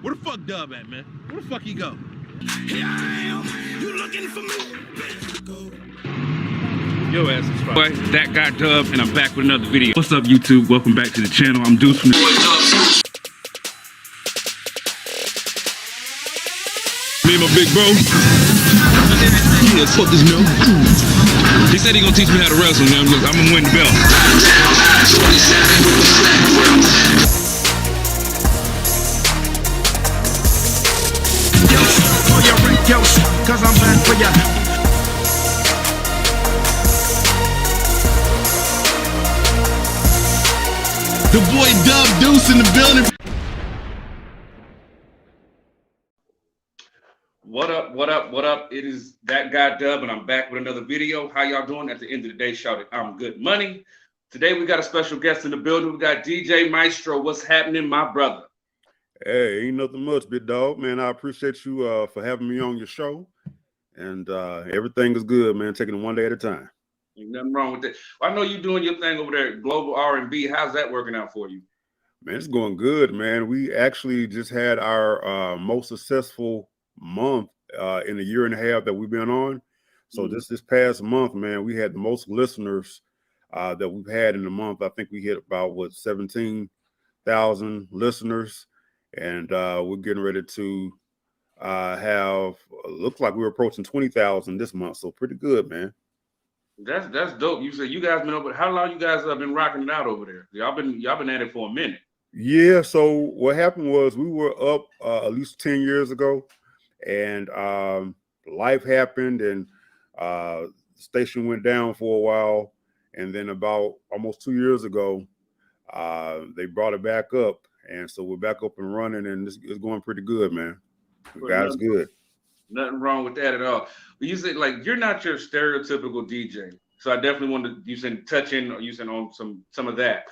Where the fuck Dub at, man? Where the fuck he go? Here I am. You looking for me? Yo ass is fine. Boy, that got Dub, and I'm back with another video. What's up, YouTube? Welcome back to the channel. I'm Deuce from me and my big bro. Yeah, fuck this milk. He said he gonna teach me how to wrestle, man. I'm gonna win the belt. Cause I'm back for ya. The boy Dub Deuce in the building. What up, what up, what up? It is that guy Dub, and I'm back with another video. How y'all doing? At the end of the day, shout it, I'm good money. Today we got a special guest in the building. We got DJ Maestro. What's happening, my brother? Hey, ain't nothing much, big dog, man. I appreciate you for having me on your show. And everything is good, man. Taking it one day at a time. Ain't nothing wrong with that. I know you're doing your thing over there at Global R&B. How's that working out for you? Man, it's going good, man. We actually just had our most successful month in a year and a half that we've been on. So this past month, man, we had the most listeners that we've had in a month. I think we hit about, 17,000 listeners. And we're getting ready to have, looks like we're approaching 20,000 this month. So pretty good, man. That's dope. You said you guys been over. How long you guys have been rocking it out over there? Y'all been at it for a minute. Yeah. So what happened was we were up at least 10 years ago, and life happened, and the station went down for a while, and then about almost 2 years ago, they brought it back up, and so we're back up and running, and it's going pretty good, man. God's good. Nothing wrong with that at all. But you said, like, you're not your stereotypical DJ. So I definitely wanted to touch in on some of that.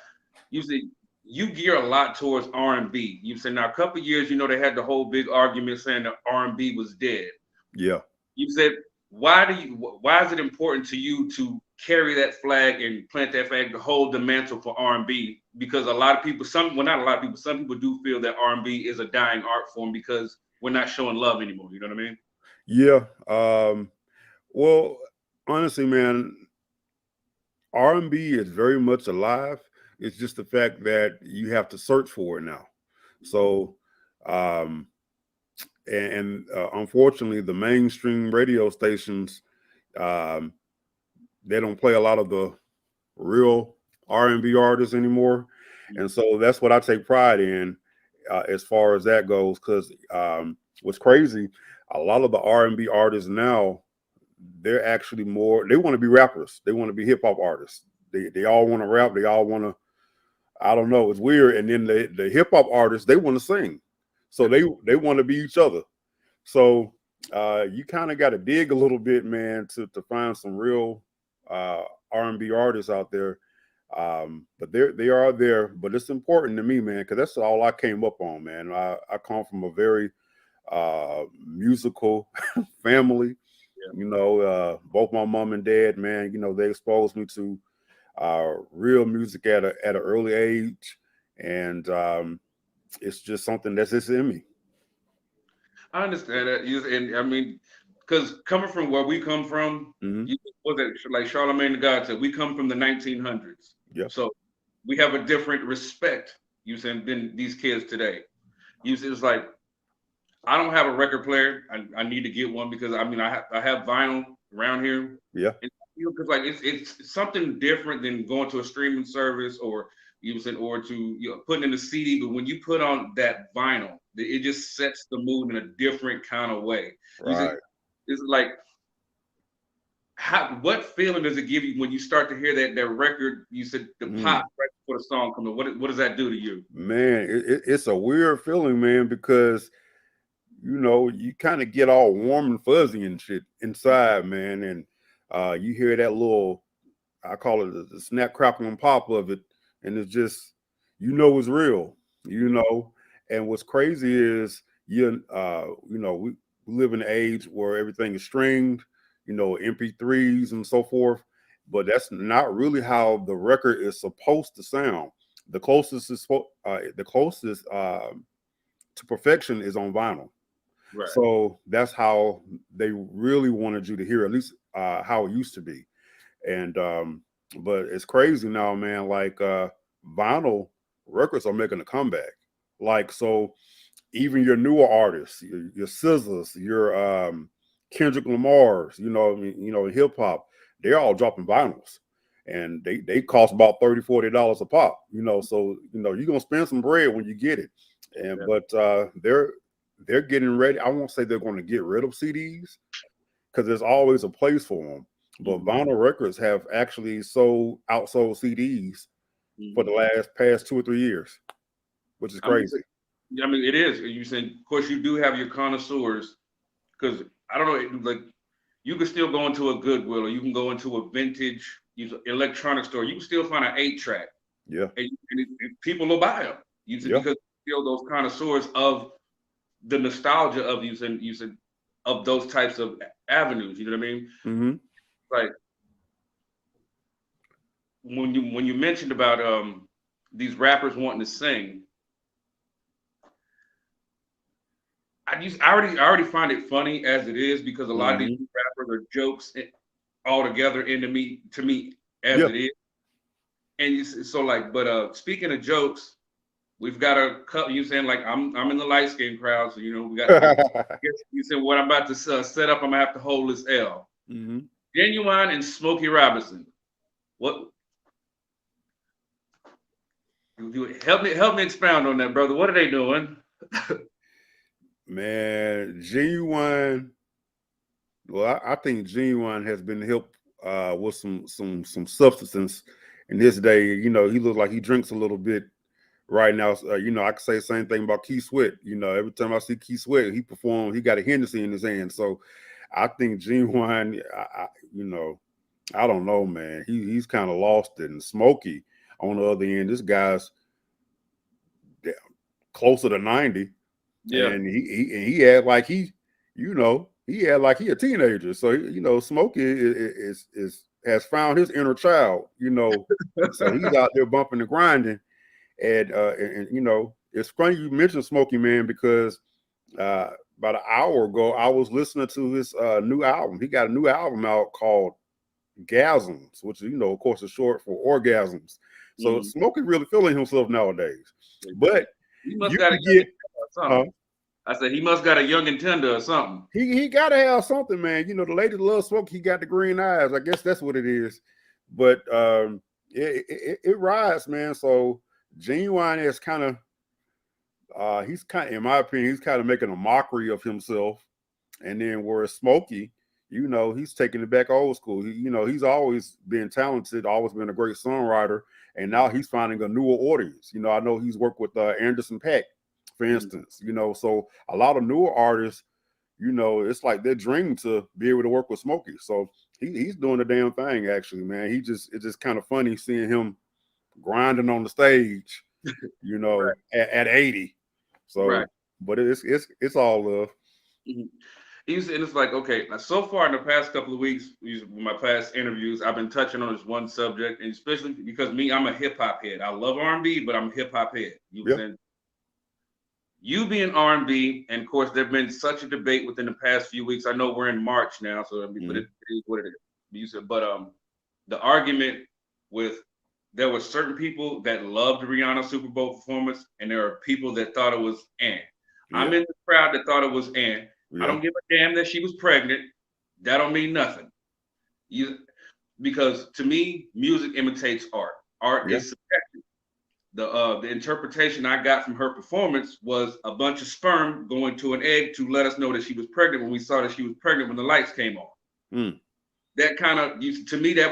You said you gear a lot towards R&B. You said now a couple of years, they had the whole big argument saying that R&B was dead. Yeah. You said, why is it important to you to carry that flag and plant that flag to hold the mantle for R&B? Because a lot of people, some people do feel that R&B is a dying art form because we're not showing love anymore. You know what I mean? Yeah. Well, honestly, man, R&B is very much alive. It's just the fact that you have to search for it now. So, unfortunately, the mainstream radio stations, they don't play a lot of the real R&B artists anymore. And so that's what I take pride in as far as that goes. Because what's crazy, a lot of the R&B artists now, they're actually they want to be rappers. They want to be hip hop artists. They all want to rap. They all want to, I don't know, it's weird. And then the hip hop artists, they want to sing. So they want to be each other. So you kind of got to dig a little bit, man, to find some real R&B artists out there. But they are there. But it's important to me, man, because that's all I came up on, man. I come from a very musical family. Yeah. Both my mom and dad, man, they exposed me to real music at an early age, and it's just something that's just in me. I understand that, and I mean, because coming from where we come from, like Charlemagne the God said, we come from the 1900s. Yeah. So we have a different respect, than these kids today. It's like, I don't have a record player. I need to get one because I have vinyl around here. Yeah. Because like it's something different than going to a streaming service or to putting in a CD. But when you put on that vinyl, it just sets the mood in a different kind of way. Right. It's like, what feeling does it give you when you start to hear that record? You said the pop right before the song comes on. What does that do to you? Man, it's a weird feeling, man, because you kind of get all warm and fuzzy and shit inside, man. And you hear that little, I call it the snap, crackle, and pop of it. And it's just, it's real, And what's crazy is, we live in an age where everything is streamed, MP3s and so forth. But that's not really how the record is supposed to sound. The closest to perfection is on vinyl. Right. So that's how they really wanted you to hear, at least how it used to be. And but it's crazy now, man. Like vinyl records are making a comeback. Like so, even your newer artists, your SZAs, your Kendrick Lamar's, hip hop, they're all dropping vinyls, and they cost about $30-$40 a pop. So you're gonna spend some bread when you get it, and Yeah. but they're getting ready. I won't say they're going to get rid of CDs because there's always a place for them. But Mm-hmm. vinyl records have actually outsold CDs for the past 2 or 3 years, which is I mean, crazy. it is. You said, of course, you do have your connoisseurs, because I don't know, like you can still go into a Goodwill or you can go into a vintage electronic store. You can still find an 8-track, Yeah. and people will buy them. You said Yeah. because still those connoisseurs of the nostalgia of using of those types of avenues. You know what I mean? Mm-hmm. Like when you mentioned about these rappers wanting to sing, I already find it funny as it is, because a lot of these Mm-hmm. rappers are jokes all together to me as Yeah. it is. And so like, but speaking of jokes, we've got a couple. You saying like I'm in the light skin crowd, so we got. You said what I'm about to set up. I'm gonna have to hold this L. Mm-hmm. Genuine and Smokey Robinson. What? Help me expound on that, brother. What are they doing? Man, Genuine. Well, I think Genuine has been helped with some substance in his day. He looks like he drinks a little bit right now. I could say the same thing about Keith Sweat. Every time I see Keith Sweat, he perform. He got a Hennessy in his hand. So I think Genuine. I don't know, man. He's kind of lost it. And Smokey, on the other end, this guy's closer to 90, Yeah. and he had like he had like he a teenager. So Smokey is has found his inner child. So he's out there bumping and grinding, and it's funny you mentioned Smokey, man, because about an hour ago I was listening to his new album. He got a new album out called Gasms, which of course is short for orgasms. So Mhm. Smokey really feeling himself nowadays, but He must you got a could young get or something. I said he must got a young and tender or something. he got to have something, man. The lady loves Smokey. He got the green eyes. I guess that's what it is. But it rides, man. So Genuine is kind of he's kind of, in my opinion, he's kind of making a mockery of himself. And then whereas Smokey, he's taking it back old school. He's always been talented, always been a great songwriter, and now he's finding a newer audience. I know he's worked with Anderson .Paak, for instance. So a lot of newer artists, it's like their dream to be able to work with Smokey. So he's doing the damn thing, actually, man. It's just kind of funny seeing him grinding on the stage, Right. at 80. So, Right. but it's all love. Mhm. And it's like, okay, now so far in the past couple of weeks, with my past interviews, I've been touching on this one subject, and especially because me, I'm a hip hop head. I love R&B, but I'm a hip hop head. Yeah. Saying you being R&B, and of course, there's been such a debate within the past few weeks. I know we're in March now, so but it is what it is. You said, but the argument with there were certain people that loved Rihanna's Super Bowl performance, and there are people that thought it was eh. I'm Yeah. in the crowd that thought it was eh. I Yeah. don't give a damn that she was pregnant. That don't mean nothing. Because to me, music imitates art. Art Yeah. is subjective. The interpretation I got from her performance was a bunch of sperm going to an egg to let us know that she was pregnant when we saw that she was pregnant when the lights came on. Mm. That kind of, to me, it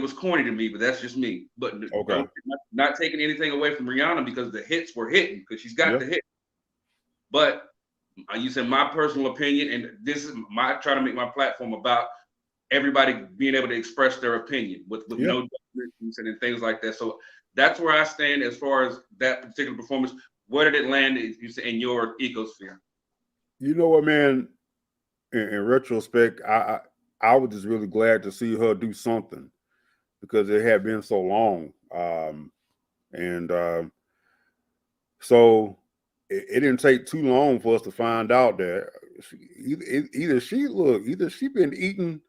was corny to me, but that's just me. But Okay. not taking anything away from Rihanna, because the hits were hitting, because she's got Yeah. the hit. But you said my personal opinion, and this is try to make my platform about everybody being able to express their opinion with Yeah. no judgments and things like that. So that's where I stand as far as that particular performance. Where did it land in your ecosphere? You know what, man? In retrospect, I was just really glad to see her do something because it had been so long. And so it didn't take too long for us to find out that either she been eating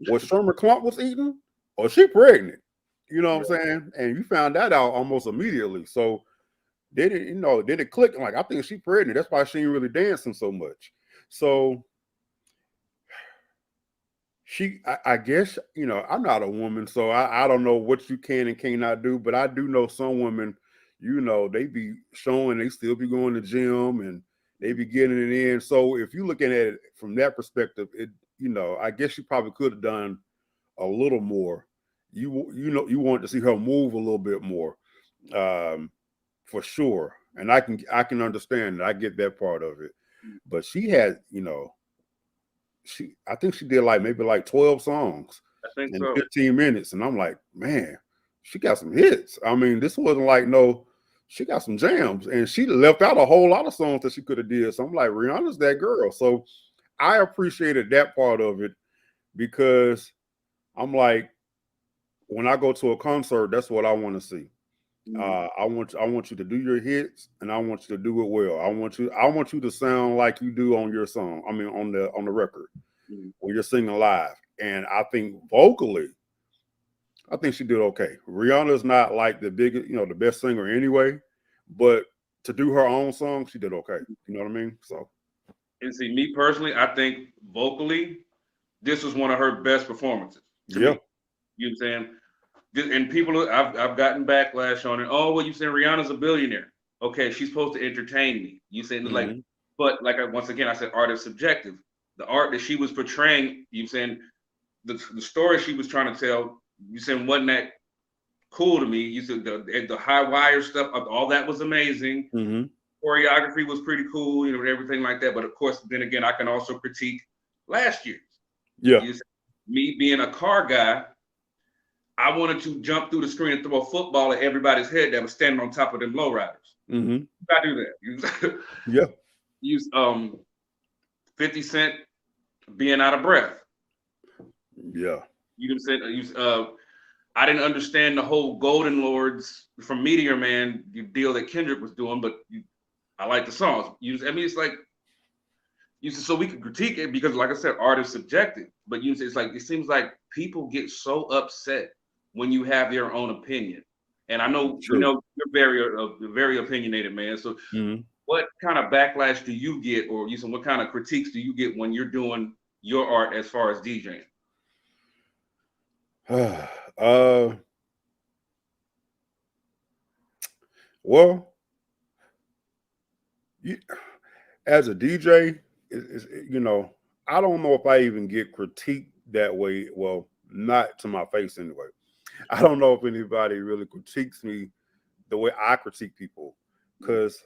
what Sherman Clump was eating, or she pregnant. You know what I'm saying? And you found that out almost immediately. So did it click? Like, I think she pregnant. That's why she ain't really dancing so much. So I guess, I'm not a woman, so I don't know what you can and cannot do, but I do know some women, they be showing they still be going to gym and they be getting it in. So if you're looking at it from that perspective, I guess you probably could have done a little more. You want to see her move a little bit more, for sure. And I can understand that. I get that part of it. But she had, I think she did maybe 12 songs I think in so. 15 minutes. And I'm like, man, she got some hits. I mean, this wasn't she got some jams, and she left out a whole lot of songs that she could have did. So I'm like, Rihanna's that girl. So I appreciated that part of it, because I'm like, when I go to a concert, that's what I want to see. I want you to do your hits, and I want you to do it well. I want you to sound like you do on your song. I mean, on the record when you're singing live. And I think vocally, I think she did okay. Rihanna's not like the biggest, the best singer anyway, but to do her own song, she did okay. You know what I mean? So, And see, me personally, I think vocally, this was one of her best performances to yeah. me. You know what I'm saying? And people, I've gotten backlash on it. Oh, well, you saying Rihanna's a billionaire? Okay, she's supposed to entertain me. You saying but once again, I said art is subjective. The art that she was portraying, you saying the story she was trying to tell, you saying wasn't that cool to me. You said the high wire stuff, all that was amazing. Choreography was pretty cool, and everything like that. But of course, then again, I can also critique last year's. Yeah. Me being a car guy, I wanted to jump through the screen and throw a football at everybody's head that was standing on top of them lowriders. I do that. Yeah. Use 50 Cent being out of breath. Yeah. You can say I didn't understand the whole Golden Lords from Meteor Man deal that Kendrick was doing, but I like the songs. It's like so we could critique it because, like I said, art is subjective. But it's like it seems like people get so upset when you have their own opinion. And I know you're very opinionated, man. So what kind of backlash do you get, or what kind of critiques do you get when you're doing your art as far as DJing? Well, as a DJ, I don't know if I even get critiqued that way. Well, not to my face anyway. I don't know if anybody really critiques me the way I critique people, because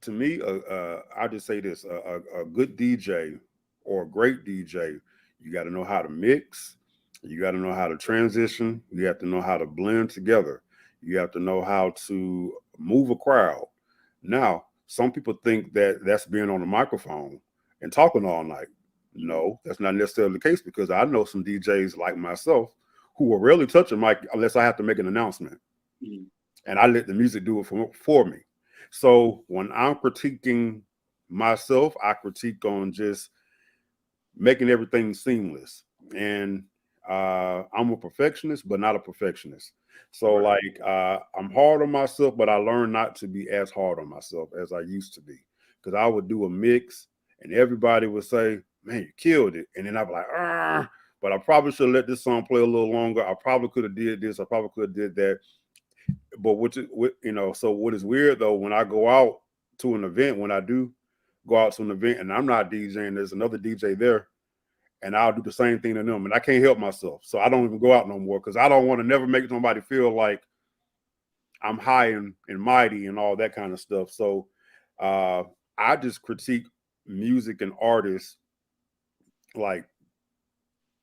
to me, I just say this: a good DJ or a great DJ, you got to know how to mix, you got to know how to transition, you have to know how to blend together, you have to know how to move a crowd. Now, some people think that that's being on a microphone and talking all night. No, that's not necessarily the case, because I know some DJs like myself who will rarely touch a mic unless I have to make an announcement. And I let the music do it for me. So when I'm critiquing myself, I critique on just making everything seamless. And I'm a perfectionist, but not a perfectionist. So I'm hard on myself, but I learned not to be as hard on myself as I used to be. Because I would do a mix and everybody would say, man, you killed it. And then I'd be like, but I probably should have let this song play a little longer. I probably could have did this. I probably could have did that. But so what is weird though, when I go out to an event, when I do go out to an event and I'm not DJing, there's another DJ there, and I'll do the same thing to them, and I can't help myself. So I don't even go out no more, because I don't want to never make somebody feel like I'm high and mighty and all that kind of stuff. So I just critique music and artists like,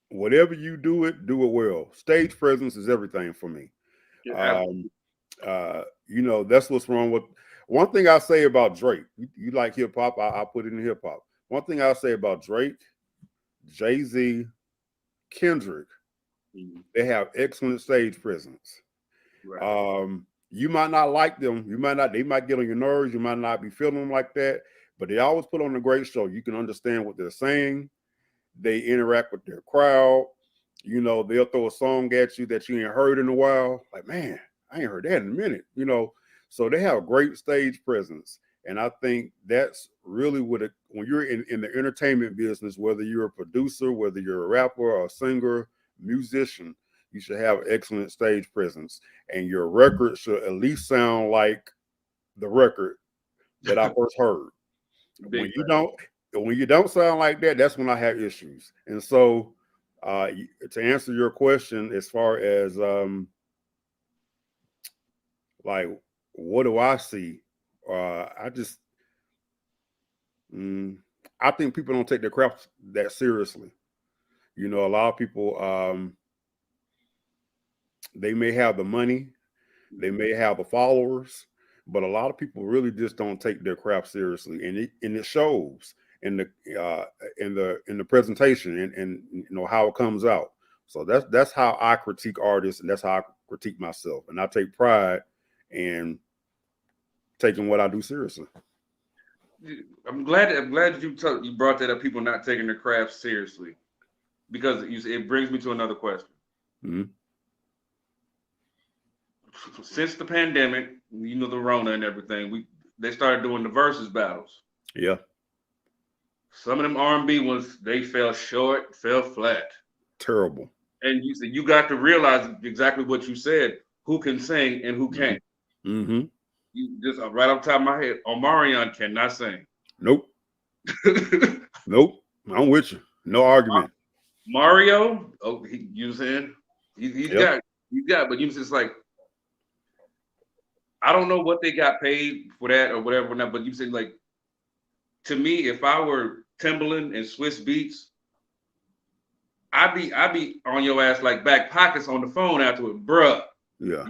whatever you do it well. Stage presence is everything for me. That's what's wrong with. One thing I say about Drake, you like hip hop, I put it in hip hop. One thing I say about Drake, Jay-Z, Kendrick, they have excellent stage presence. You might not like them. They might get on your nerves. You might not be feeling them like that, but they always put on a great show. You can understand what they're saying. They interact with their crowd. You know, they'll throw a song at you that you ain't heard in a while. Like, man, I ain't heard that in a minute. You know, so they have a great stage presence. And I think that's really what when you're in the entertainment business, whether you're a producer, whether you're a rapper or a singer, musician, you should have excellent stage presence. And your record should at least sound like the record that I first heard. Big When you don't sound like that, that's when I have issues. And so to answer your question, as far as like what do I see? I just I think people don't take their craft that seriously. You know, a lot of people they may have the money, they may have the followers, but a lot of people really just don't take their craft seriously, and it shows in the presentation and you know how it comes out. So that's how I critique artists, and that's how I critique myself, and I take pride in taking what I do seriously. I'm glad that you brought that up. People not taking their craft seriously, because it brings me to another question. Mm-hmm. Since the pandemic, you know, the Rona and everything, they started doing the versus battles. Yeah. Some of them R&B ones, they fell short, fell flat. Terrible. And you got to realize exactly what you said: who can sing and who can't. Mm-hmm. You just right off the top of my head, Omarion cannot sing. Nope. Nope. I'm with you. No argument. Mario, you saying he's got, but you just like, I don't know what they got paid for that or whatever, but you said, like, to me, if I were Timbaland and Swiss Beats, I'd be on your ass like back pockets on the phone afterward, bruh. Yeah,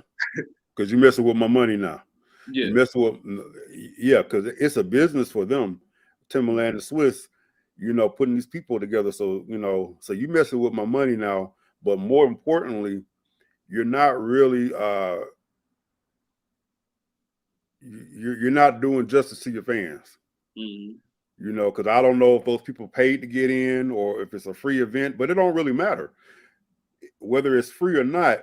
because you're messing with my money now. Yeah, you messing with, because it's a business for them, Timbaland and Swiss. You know, putting these people together. So you know, so you messing with my money now. But more importantly, you're not really you're not doing justice to your fans. mm-hmm. You know, because I don't know if those people paid to get in or if it's a free event, but it don't really matter. Whether it's free or not,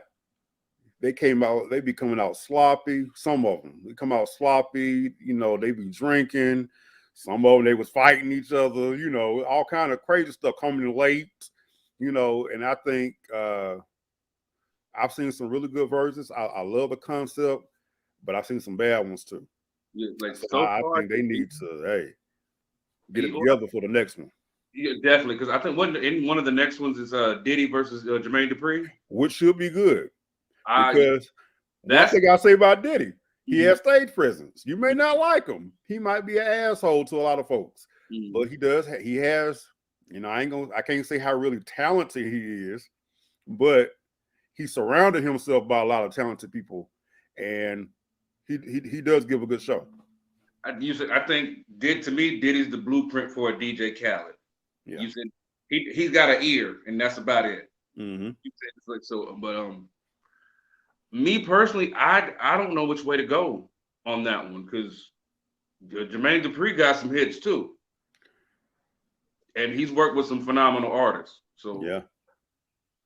they be coming out sloppy. Some of them, they come out sloppy, you know, they be drinking. Some of them, they was fighting each other, you know, all kind of crazy stuff, coming late, you know, and I think I've seen some really good versions. I love the concept, but I've seen some bad ones too. Yeah, like so so I far, think they need to, get it together for the next one. Yeah, definitely, because I think one of the next ones is Diddy versus Jermaine Dupri, which should be good. Because one that's thing I say about Diddy, he has stage presence. You may not like him. He might be an asshole to a lot of folks, but he has, you know, I can't say how really talented he is, but he surrounded himself by a lot of talented people, and he does give a good show. I think to me, Diddy's the blueprint for a DJ Khaled. Yeah. You said he's got an ear, and that's about it. Mm-hmm. You said it's like so, but me personally, I don't know which way to go on that one, because Jermaine Dupri got some hits too, and he's worked with some phenomenal artists. So yeah,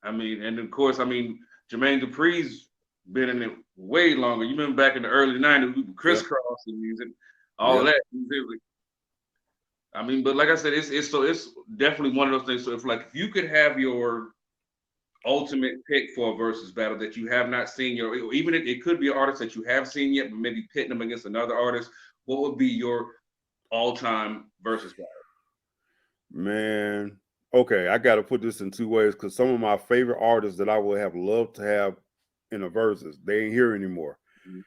I mean, and of course, I mean, Jermaine Dupri's been in it way longer. You remember back in the early '90s, we crisscross and music, all that. I mean, but like I said, it's definitely one of those things. So if you could have your ultimate pick for a versus battle that you have not seen, even if it could be an artist that you have seen yet, but maybe pitting them against another artist, what would be your all-time versus battle? Man, okay, I got to put this in two ways, because some of my favorite artists that I would have loved to have in a versus, they ain't here anymore. Mm-hmm.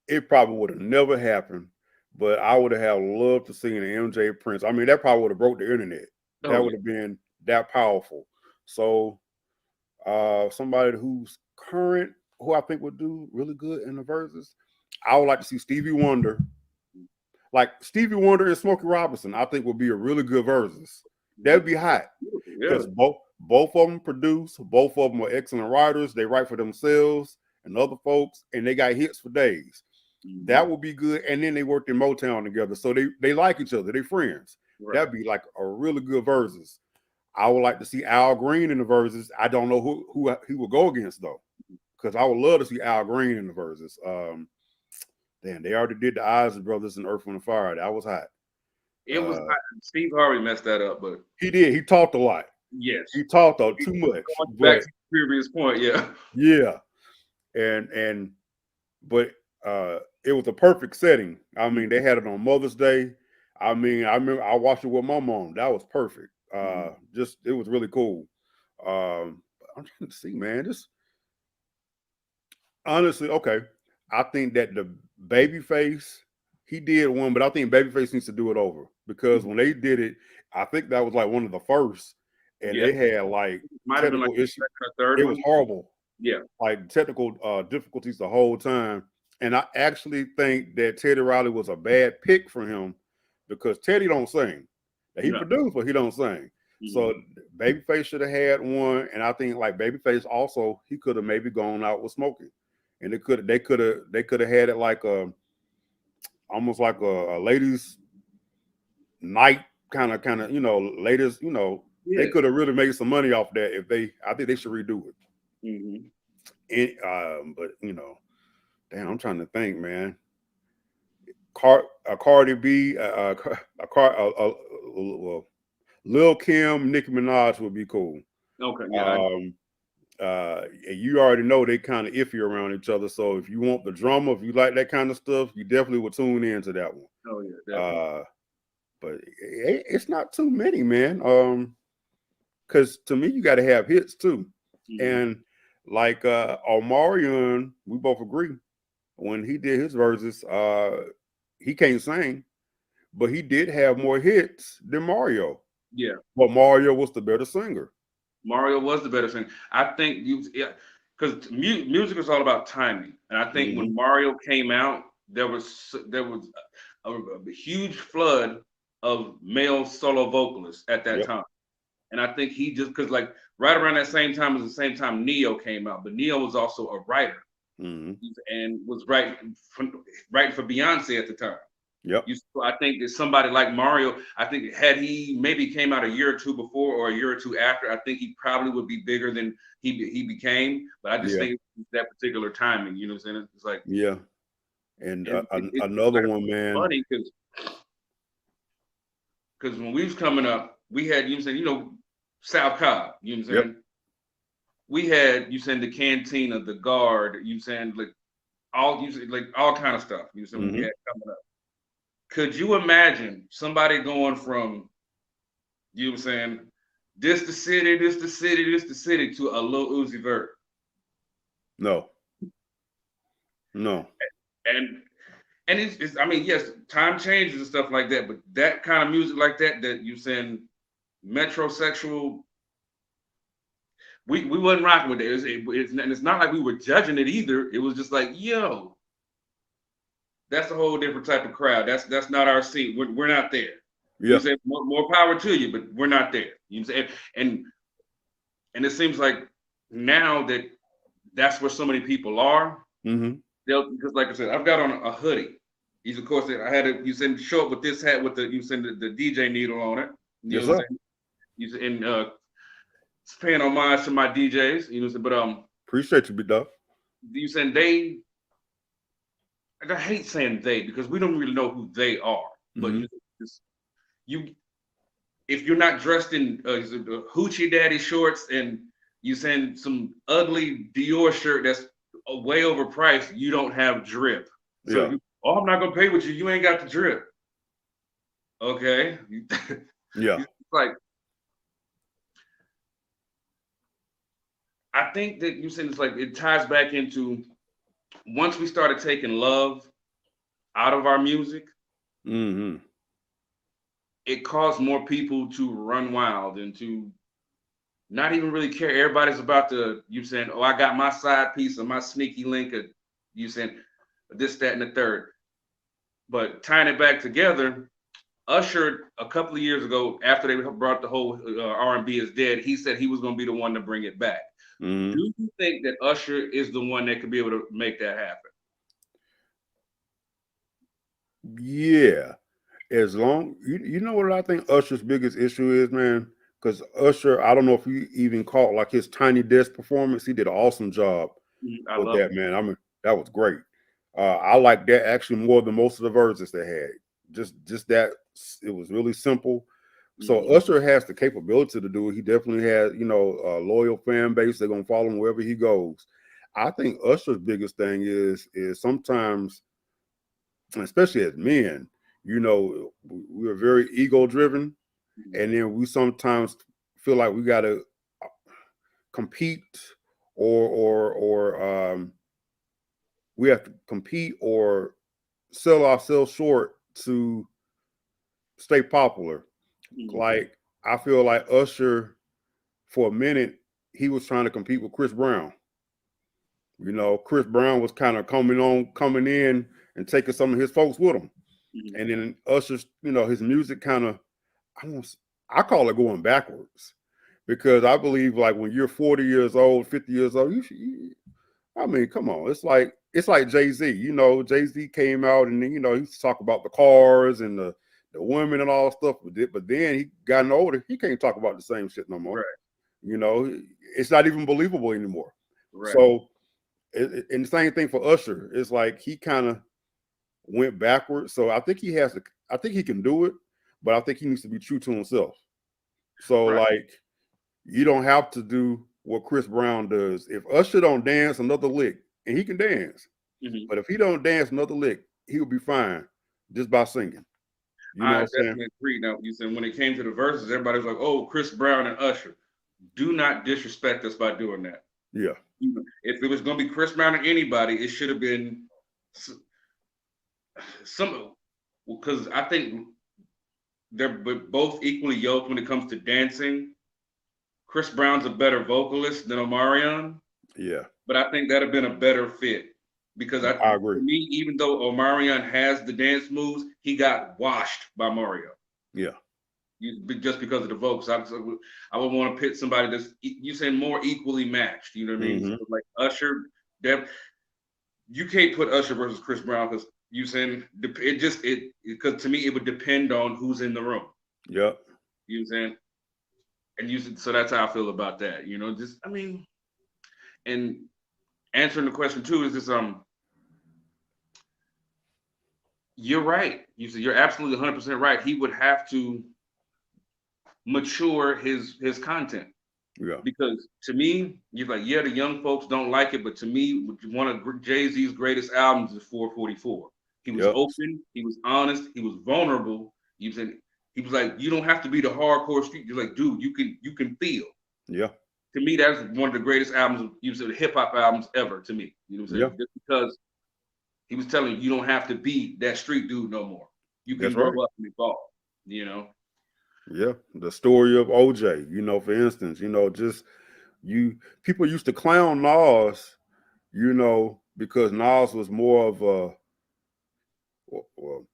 It probably would have never happened, but I would have loved to see an MJ Prince. I mean, that probably would have broke the internet. That would have been that powerful. So somebody who's current, who I think would do really good in the verses, I would like to see Stevie Wonder. Like Stevie Wonder and Smokey Robinson, I think would be a really good versus. That would be hot, because both of them produce, both of them are excellent writers. They write for themselves, and other folks, and they got hits for days. Mhm. That would be good. And then they worked in Motown together, so they like each other. They friends. Right. That'd be like a really good versus. I would like to see Al Green in the verses. I don't know who he would go against though, because I would love to see Al Green in the verses. Damn, they already did the Isley Brothers and Earth, Wind and Fire. That was hot. It was Steve Harvey messed that up, but He did. He talked a lot. yes, He talked too much. going But back to the previous point, yeah. yeah, but it was a perfect setting. I mean, they had it on Mother's Day. I mean, I remember I watched it with my mom. That was perfect. Just it was really cool. I'm trying to see, man. Just honestly, okay. I think that the Babyface, he did one, but I think Babyface needs to do it over because when they did it, I think that was like one of the first, and Yeah. they had like Might have been technical like the issues. second or third It one. was horrible. Yeah. Like technical difficulties the whole time. And I actually think that Teddy Riley was a bad pick for him because Teddy don't sing. He No. produced, but he don't sing. So Babyface should have had one, and I think like Babyface also he could have maybe gone out with Smokey, and they could have had it like a almost like a ladies' night kind of ladies they could have really made some money off that if they I think they should redo it. Mm-hmm. But damn, I'm trying to think, man. Cardi B, well, Lil Kim, Nicki Minaj would be cool. Okay. Yeah. And you already know they kind of iffy around each other. So if you want the drama, if you like that kind of stuff, you definitely would tune into that one. Oh yeah. Definitely. But it's not too many, man. Because to me, you got to have hits too. And like Omarion, we both agree when he did his verses, he can't sing, but he did have more hits than Mario. Yeah. But Mario was the better singer. Mario was the better singer. I think because music is all about timing, and I think when Mario came out, there was a huge flood of male solo vocalists at that time, and I think he just because like right around that same time was the same time Neo came out, but Neo was also a writer and was writing for Beyonce at the time. Yep. I think that somebody like Mario, I think had he maybe came out a year or two before or a year or two after, I think he probably would be bigger than he became. But I just think that particular timing, you know what I'm saying? It's like And another one, man. Funny because when we was coming up, we had South Cobb, you know what I'm saying? We had the Cantina, the Guard, like all kind of stuff, we had coming up. Could you imagine somebody going from, this the city, this the city, this the city to a Lil Uzi Vert? No. And it's I mean, yes, time changes and stuff like that, but that kind of music like that you saying metrosexual, we wasn't rocking with it. And it's not like we were judging it either. It was just like, yo, that's a whole different type of crowd. That's not our scene. We're not there. Yeah. More power to you, but we're not there. You know what I'm saying? And it seems like now that's where so many people are. Because like I said, I've got on a hoodie. He's of course I had to show up with this hat with the the DJ needle on it. You know what I'm saying? It's paying homage to my DJs. You know what I'm saying? But appreciate you, big dog. You saying I hate saying they because we don't really know who they are. But if you're not dressed in hoochie daddy shorts and you send some ugly Dior shirt that's way overpriced, you don't have drip. So I'm not gonna pay with you. You ain't got the drip. Okay. It's like I think that you said it's like it ties back into once we started taking love out of our music, it caused more people to run wild and to not even really care. Everybody's about I got my side piece of my sneaky link of this, that, and the third. But tying it back together, Usher a couple of years ago, after they brought the whole R&B is dead, he said he was going to be the one to bring it back. Hmm. Do you think that Usher is the one that could be able to make that happen? Yeah, as long you know what I think Usher's biggest issue is, man. Because Usher, I don't know if you even caught like his Tiny Desk performance. He did an awesome job I with love that, it. man. I mean, that was great. I like that actually more than most of the verses they had. Just that it was really simple. So Mhm. Usher has the capability to do it. He definitely has, a loyal fan base. They're gonna follow him wherever he goes. I think Usher's biggest thing is sometimes, especially as men, we're very ego driven, Mhm. and then we sometimes feel like we got to compete or we have to compete or sell ourselves short to stay popular. Mhm. Like I feel like Usher for a minute he was trying to compete with Chris Brown. Chris Brown was kind of coming in and taking some of his folks with him. Mhm. And then Usher's, his music kind of, I don't, I call it going backwards because I believe like when you're 40 years old, 50 years old, I mean, come on, it's like Jay-Z. Jay-Z came out and then, he used to talk about the cars and the women and all stuff, but then he gotten older, he can't talk about the same shit no more. Right. It's not even believable anymore. Right. So, and the same thing for Usher. It's like he kind of went backwards. So I think he has to. I think he can do it, but I think he needs to be true to himself. So Right. like, you don't have to do what Chris Brown does. If Usher don't dance another lick, and he can dance, Mhm. but if he don't dance another lick, he'll be fine just by singing. You know I what I'm saying? definitely agree. Now, you said when it came to the verses, everybody was like, "Oh, Chris Brown and Usher." Do not disrespect us by doing that. Yeah. If it was going to be Chris Brown or anybody, it should have been some. Because I think they're both equally yoked when it comes to dancing. Chris Brown's a better vocalist than Omarion, Yeah. but I think that'd have been a better fit because I for agree. me, even though Omarion has the dance moves, he got washed by Mario. Yeah. Just because of the vocals. I would want to pit somebody that's you saying more equally matched. You know what I mean? So Mm-hmm. like Usher, Deb, you can't put Usher versus Chris Brown because you saying it just it because to me it would depend on who's in the room. Yep. You know what I'm saying? And so that's how I feel about that. Just I mean, and answering the question too is just you're right. You said you're absolutely 100% right. He would have to mature his content. Yeah. Because to me, you're like, yeah, the young folks don't like it, but to me, one of Jay Z's greatest albums is 444. He was Yep. open, he was honest, he was vulnerable. He was like, you don't have to be the hardcore street. You're like, dude, you can feel. Yeah. To me, that's one of the greatest albums, you said hip hop albums ever. To me, you know what I'm Yeah. saying? Just because he was telling you, you don't have to be that street dude no more. You can That's grow right. up and evolve. You know. Yeah. The story of OJ, for instance, just people used to clown Nas, because Nas was more of a well,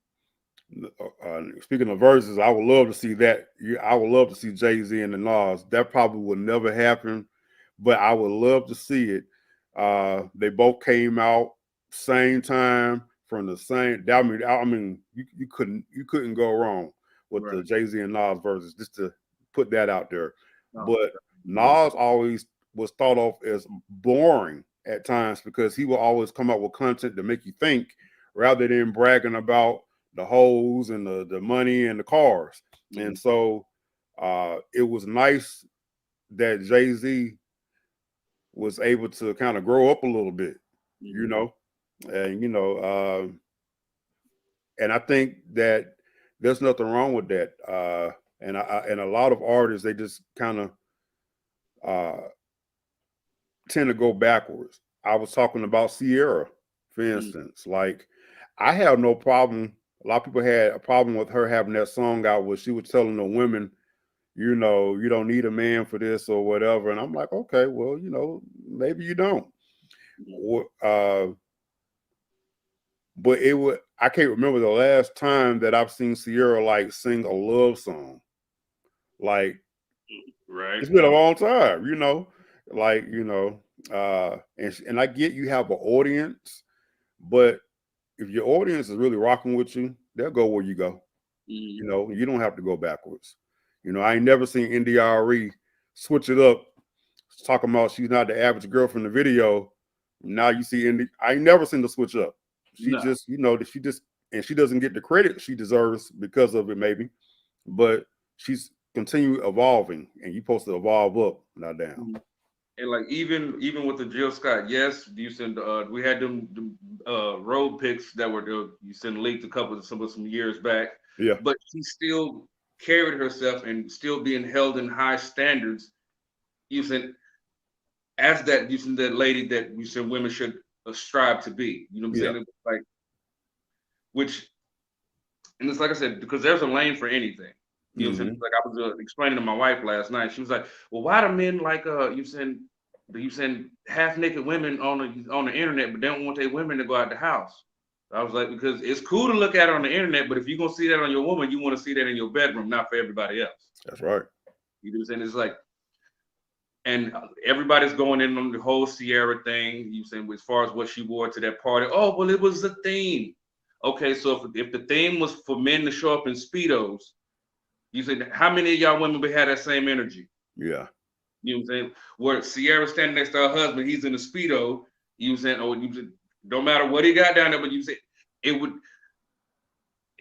speaking of verses, I would love to see that. I would love to see Jay Z and the Nas. That probably would never happen, but I would love to see it. They both came out same time from the same. I mean, you couldn't go wrong with Right. the Jay Z and Nas verses. Just to put that out there, No. but Nas always was thought of as boring at times because he will always come up with content to make you think rather than bragging about the hoes and the money and the cars. And Mhm. so it was nice that Jay Z was able to kind of grow up a little bit, you Mhm. know, and and I think that there's nothing wrong with that. And a lot of artists they just kind of uh, tend to go backwards. I was talking about Sierra, for Mhm. instance. Like, I have no problem. A lot of people had a problem with her having that song out where she was telling the women, you don't need a man for this or whatever. And I'm like, okay, well, maybe you don't. Mhm. But I can't remember the last time that I've seen Sierra like sing a love song. Like, Right. it's been a long time. like and I get you have an audience, but if your audience is really rocking with you, they'll go where you go. Mhm. You don't have to go backwards. I ain't never seen NDRE switch it up, talking about she's not the average girl from the video. Now you see I ain't never seen the switch up. She No. just, and she doesn't get the credit she deserves because of it, maybe, but she's continue evolving, and you supposed to evolve up, not down. Mhm. And like even with the Jill Scott, yes, you send we had them road pics that were you sent leaked a couple of some years back, Yeah, but she still carried herself and still being held in high standards. You said as that you said that lady that you said women should strive to be. You know what I'm yeah. saying? Like which and it's like I said because there's a lane for anything. You know what I'm saying? Hmm. Like I was explaining to my wife last night. She was like, "Well, why do men like you send half naked women on the internet, but they don't want their women to go out the house?" I was like, because it's cool to look at it on the internet, but if you're gonna see that on your woman, you want to see that in your bedroom, not for everybody else. That's right. You know what I'm saying? It's like, and everybody's going in on the whole Sierra thing. You saying as far as what she wore to that party? Oh, well, it was the theme. Okay, so if the theme was for men to show up in speedos, you said how many of y'all women would have that same energy? Yeah, You know what I'm saying? Where Sierra standing next to her husband, he's in a speedo. You know what I'm saying? Oh, you said, don't matter what he got down there, but you said it would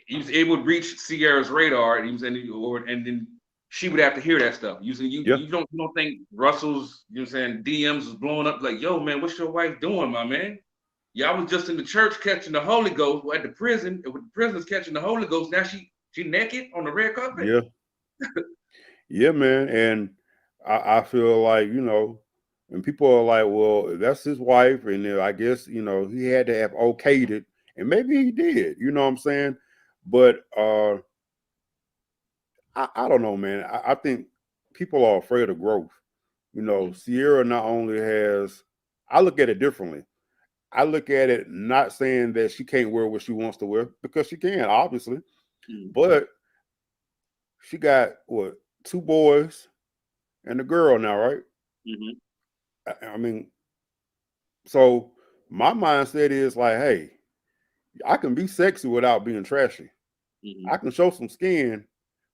it would reach Sierra's radar, and and then she would have to hear that stuff. You said yeah, you don't think Russell's DMs was blowing up like, yo man, what's your wife doing, my man? Y'all was just in the church catching the Holy Ghost, or at the prison, with the prisoners catching the Holy Ghost. Now she naked on the red carpet. yeah, yeah, man. And I feel like, and people are like, well, that's his wife, and I guess he had to have okayed it, and maybe he did. You know what I'm saying? But I don't know, man. I think people are afraid of growth. Sierra not only has, I look at it differently. I look at it not saying that she can't wear what she wants to wear, because she can, obviously, Mm-hmm. but she got what, two boys and a girl now, right? Mm-hmm. I mean, so my mindset is like, hey, I can be sexy without being trashy. Mm-hmm. I can show some skin,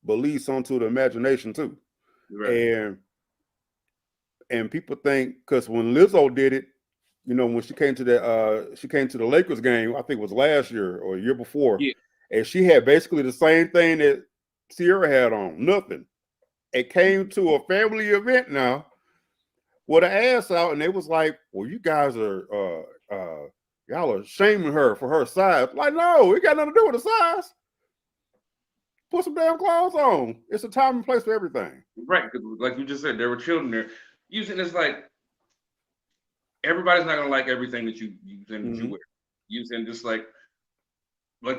but leave some to the imagination too. Right. And people think, because when Lizzo did it, when she came to the Lakers game, I think it was last year or a year before, Yeah. and she had basically the same thing that Sierra had on, nothing. It came to a family event now with an ass out, and they was like, "Well, you guys are y'all are shaming her for her size." Like, no, it got nothing to do with the size. Put some damn clothes on. It's a time and place for everything. Right. 'Cause like you just said, there were children there. Using it's like everybody's not gonna like everything that you Mm-hmm. wear. Using just like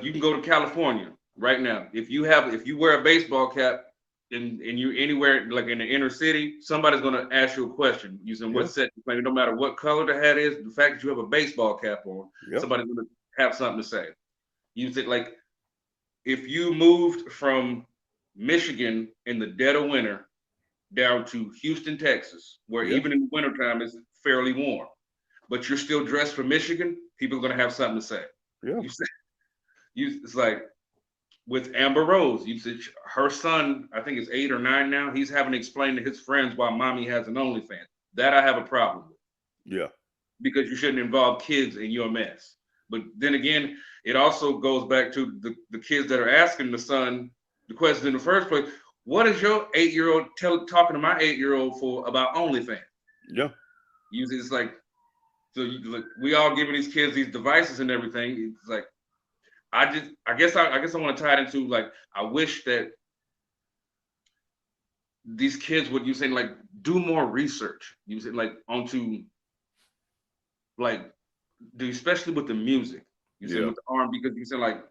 you can go to California right now. If you wear a baseball cap and you're anywhere like in the inner city, somebody's gonna ask you a question using Yeah. what set you're playing. No matter what color the hat is, the fact that you have a baseball cap on, Yep. somebody's gonna have something to say. Use it like if you moved from Michigan in the dead of winter down to Houston, Texas, where Yeah. even in the wintertime it's fairly warm, but you're still dressed for Michigan, people are gonna have something to say. Yeah. You say it's like with Amber Rose, you said her son, I think it's 8 or 9 now, he's having to explain to his friends why mommy has an OnlyFans. That I have a problem with Yeah. because you shouldn't involve kids in your mess. But then again, it also goes back to the kids that are asking the son the question in the first place. What is your 8-year-old talking to my 8-year-old for about OnlyFans? Yeah. Usually it's like, so we all giving these kids these devices and everything. It's like, I guess I want to tie it into like, I wish that these kids would, you saying like, do more research. You said like onto like, especially with the music. You said Yeah. with the R&B, because you said like,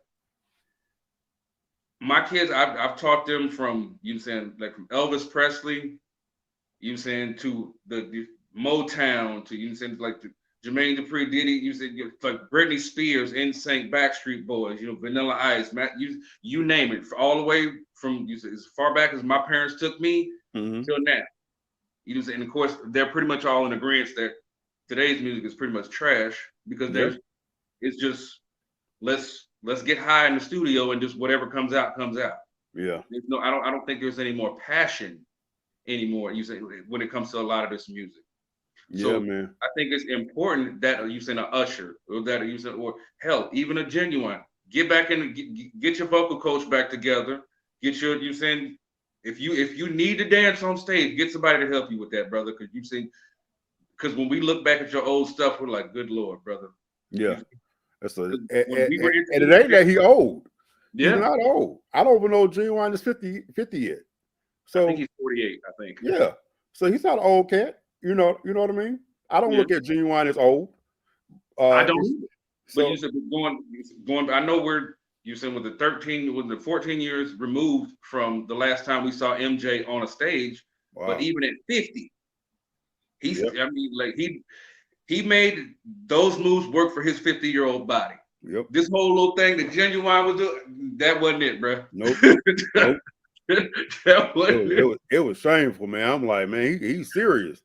my kids, I've taught them from you saying like from Elvis Presley, you saying to the Motown, to you saying like the Jermaine Dupri, Diddy, you said like Britney Spears, NSYNC, Backstreet Boys, Vanilla Ice, Matt, you name it, all the way from you said as far back as my parents took me Mm-hmm. till now. And of course, they're pretty much all in agreement that today's music is pretty much trash because it's just let's get high in the studio and just whatever comes out comes out. Yeah. I don't think there's any more passion anymore. You say when it comes to a lot of this music. So Yeah, man. I think it's important that you send an Usher or that you send, or hell, even a Genuine. Get back in, get your vocal coach back together. Get your if you need to dance on stage, get somebody to help you with that, brother. Because when we look back at your old stuff, we're like, good Lord, brother. Yeah. When And we were it ain't that he old. He's yeah, not old. I don't even know Genuine is 50 yet. I So think he's 48. I think. yeah. So he's not an old cat. You know what I mean? I don't look at Genuine as old. I don't. But So you said going. I know you said with the 14 years removed from the last time we saw MJ on a stage. wow. But even at 50, Yep. I mean, like he made those moves work for his 50-year-old body. Yep. This whole little thing that Genuine was doing, that wasn't it, bro. Nope. Nope. That wasn't it. It was shameful, man. I'm like, man, he's serious.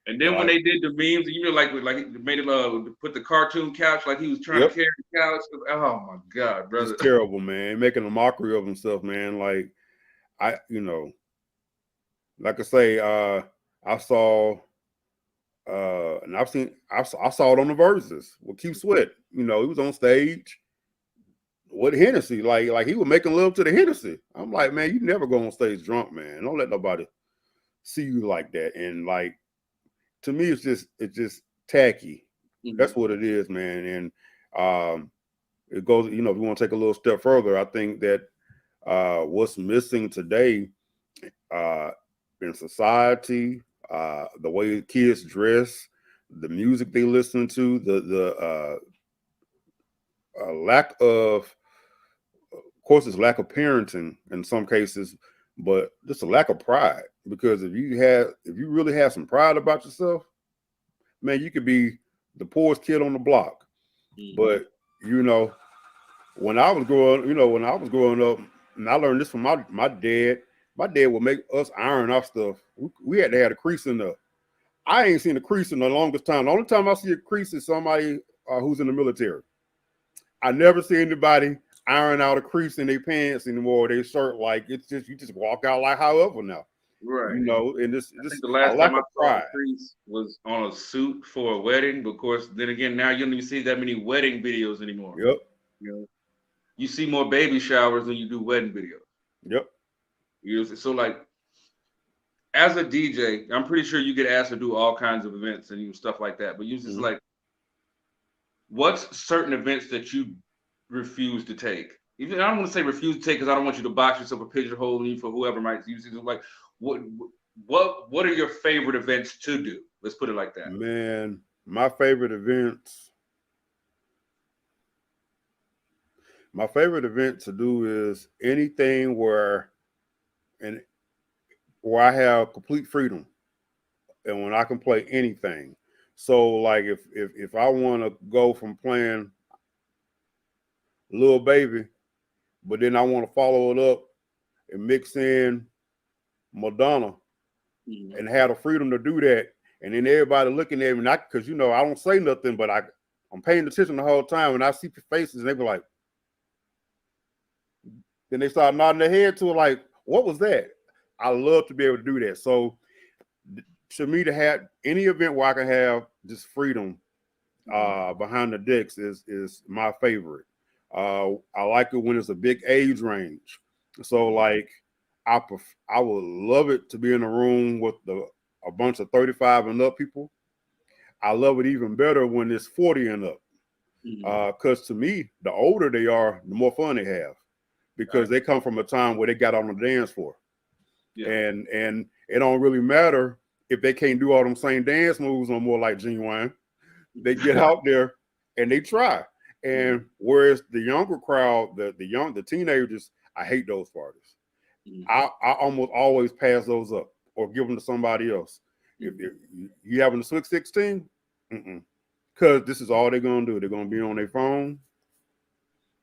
And then when they did the memes, like he made him put the cartoon couch like he was trying to carry the couch. Oh my God, brother! It's terrible, man. Making a mockery of himself, man. Like like I say, I saw, and I saw it on the Verses with Keith Sweat. He was on stage with Hennessy, like he was making love to the Hennessy. I'm like, man, you never go on stage drunk, man. Don't let nobody see you like that. And like, to me, it's just tacky. Mm-hmm. That's what it is, man. And it goes, if you want to take a little step further, I think that what's missing today in society, the way kids dress, the music they listen to, the lack of course, it's lack of parenting in some cases, but just a lack of pride. Because if you really have some pride about yourself, man, you could be the poorest kid on the block. Mm-hmm. But when I was growing up, and I learned this from my dad. My dad would make us iron our stuff. We had to have a crease in the. I ain't seen a crease in the longest time. The only time I see a crease is somebody who's in the military. I never see anybody iron out a crease in their pants anymore, their shirt. Like, it's just, you just walk out like however now. Right. And this I think the last time I saw a crease was on a suit for a wedding. But of course, then again, now you don't even see that many wedding videos anymore. Yep. You see more baby showers than you do wedding videos. Yep. So like, as a DJ, I'm pretty sure you get asked to do all kinds of events and stuff like that. But you just like, what's certain events that you refuse to take? Even I don't want to say refuse to take because I don't want you to box yourself a pigeonhole for whoever might use it. Like, what are your favorite events to do? Let's put it like that. Man, my favorite event to do is anything where I have complete freedom and when I can play anything. So like if I want to go from playing Lil Baby, but then I want to follow it up and mix in Madonna and have the freedom to do that, and then everybody looking at me, not because I don't say nothing, but I'm paying attention the whole time, and I see faces, and they be like, then they start nodding their head to it, like, what was that? I love to be able to do that. So to me, to have any event where I can have just freedom behind the decks is my favorite. I like it when it's a big age range. So like, I would love it to be in a room with a bunch of 35 and up people. I love it even better when it's 40 and up. Because to me, the older they are, the more fun they have. Because they come from a time where they got on the dance floor. Yeah. And it don't really matter if they can't do all them same dance moves no more like Genuine. They get out there and they try. And whereas the younger crowd, the teenagers, I hate those parties. I almost always pass those up or give them to somebody else. If you having the Sweet 16, because this is all they're gonna do. They're gonna be on their phone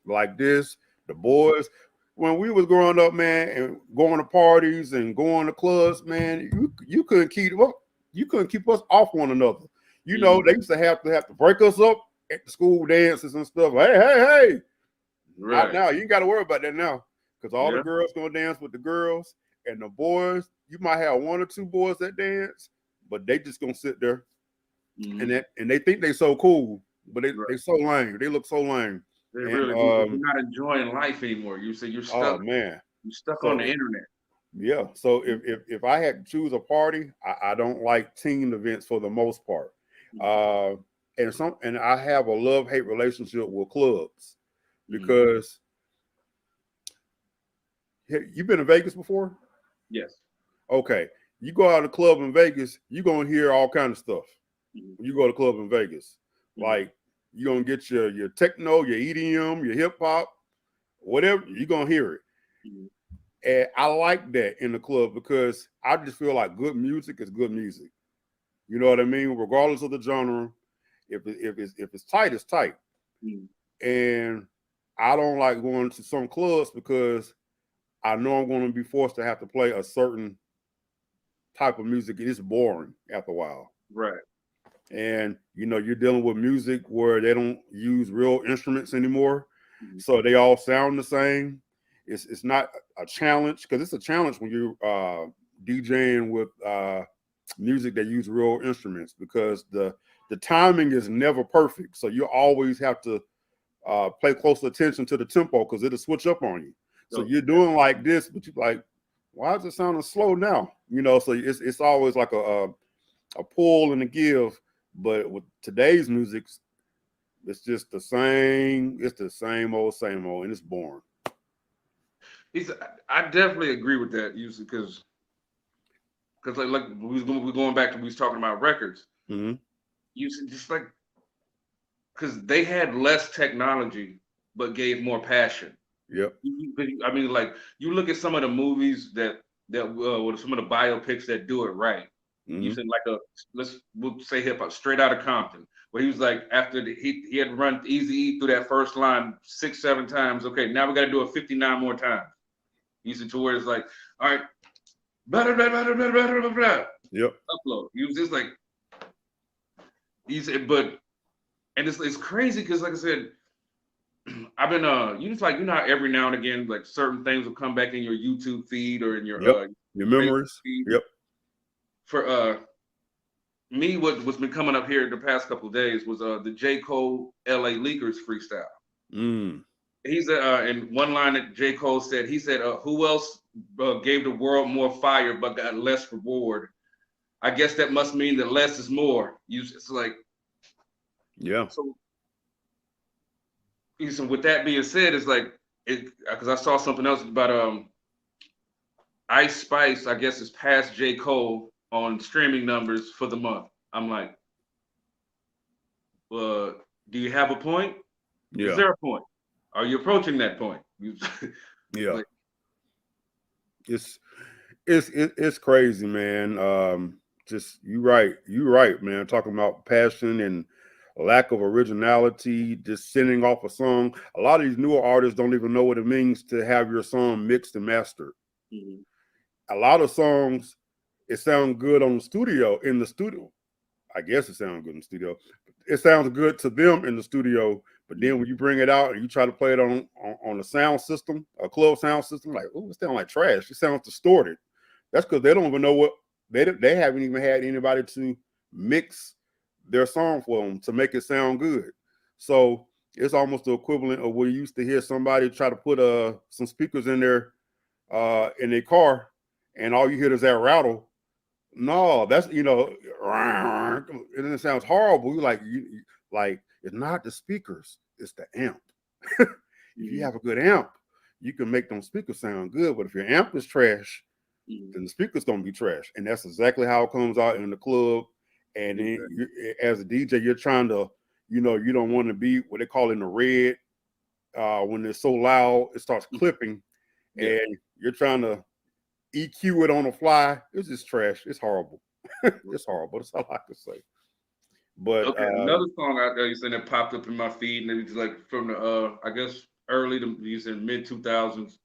like this. The boys, when we was growing up, man, and going to parties and going to clubs, man, you couldn't keep up. you couldn't keep us off one another. You know, they used to have to break us up at the school dances and stuff. Hey. Not Right. now. You ain't got to worry about that now. Because all the Yeah. girls gonna dance with the girls, and the boys, you might have one or two boys that dance, but they just gonna sit there Mhm. and they think they so cool, but they Right. so lame. They look so lame. They And really do. 'Cause you're not enjoying life anymore. You say you're oh stuck. man. You're stuck on the So internet. yeah. So if I had to choose a party, I don't like teen events for the most part. Mhm. Uh and I have a love-hate relationship with clubs Mhm. because you've been to Vegas before? Yes. Okay. You go out to the club in Vegas, you're gonna hear all kind of stuff. Mhm. When you go to the club in Vegas. Mhm. Like you're gonna get your techno, your EDM, your hip hop, whatever, you're gonna hear it. Mhm. And I like that in the club because I just feel like good music is good music. You know what I mean? Regardless of the genre, if it's tight, it's tight. Mhm. And I don't like going to some clubs because I know I'm going to be forced to have to play a certain type of music. It is boring after a while. Right. And you know, you're dealing with music where they don't use real instruments anymore, Mhm. so they all sound the same. It's not a challenge because it's a challenge when you're DJing with music that use real instruments because the timing is never perfect. So you always have to pay close attention to the tempo because it'll switch up on you. So So you're doing like this, but you're like, why is it sounding slow now? You know, so it's always like a pull and a give. But with today's music, it's just the same. It's the same old, and it's boring. I definitely agree with that, usually because like we're going back to we was talking about records. Mm-hmm. You just like because they had less technology but gave more passion. Yep. I mean, like you look at some of the movies that with some of the biopics that do it right. You Mm-hmm. said like we'll say hip hop, Straight Outta Compton, where he was like after he had run Easy E through that first line 6 7 times. Okay, now we got to do it 59 more times. You said to where it's like, all right, blah, Yep. upload. You was just like he said, but and it's crazy because like I said, I've been you just like how every now and again like certain things will come back in your YouTube feed or in your Yep. Your Facebook memories. feed Yep. for me what's been coming up here the past couple of days was the J. Cole LA Leakers freestyle. Mm. He's in one line that J. Cole said, he said, who else gave the world more fire but got less reward? I guess that must mean that less is more. It's like Yeah. so. So with that being said, it's like it because I saw something else about Ice Spice. I guess is past J. Cole on streaming numbers for the month. I'm like, do you have a point? Is Yeah. there a point? Are you approaching that point? Yeah. Like, It's it's crazy, man. Just you right, man. Talking about passion and lack of originality, just sending off a song. A lot of these newer artists don't even know what it means to have your song mixed and mastered. mhm, A lot of songs, it sounds good in the studio. I guess it sounds good in the studio. It sounds good to them in the studio, but then mhm, when you bring it out and you try to play it on a sound system, a club sound system, like, oh, it sounds like trash. It sounds distorted. That's because they don't even know what they haven't even had anybody to mix their song for them to make it sound good. So it's almost the equivalent of where you used to hear somebody try to put some speakers in their car, and all you hear is that rattle. No, that's and it sounds horrible. Like it's not the speakers, it's the amp. If you mhm, have a good amp, you can make them speakers sound good. But if your amp is trash, mhm. then the speaker's gonna be trash. And that's exactly how it comes out in the club. And then Exactly. as a DJ, you're trying to, you don't want to be what they call in the red. When it's so loud, it starts clipping, Yeah. and you're trying to EQ it on the fly. It's just trash. It's horrible. It's horrible. That's all I can say. But Okay, another song out there you said that popped up in my feed, and it was like from the I guess early to you said mid 2000s.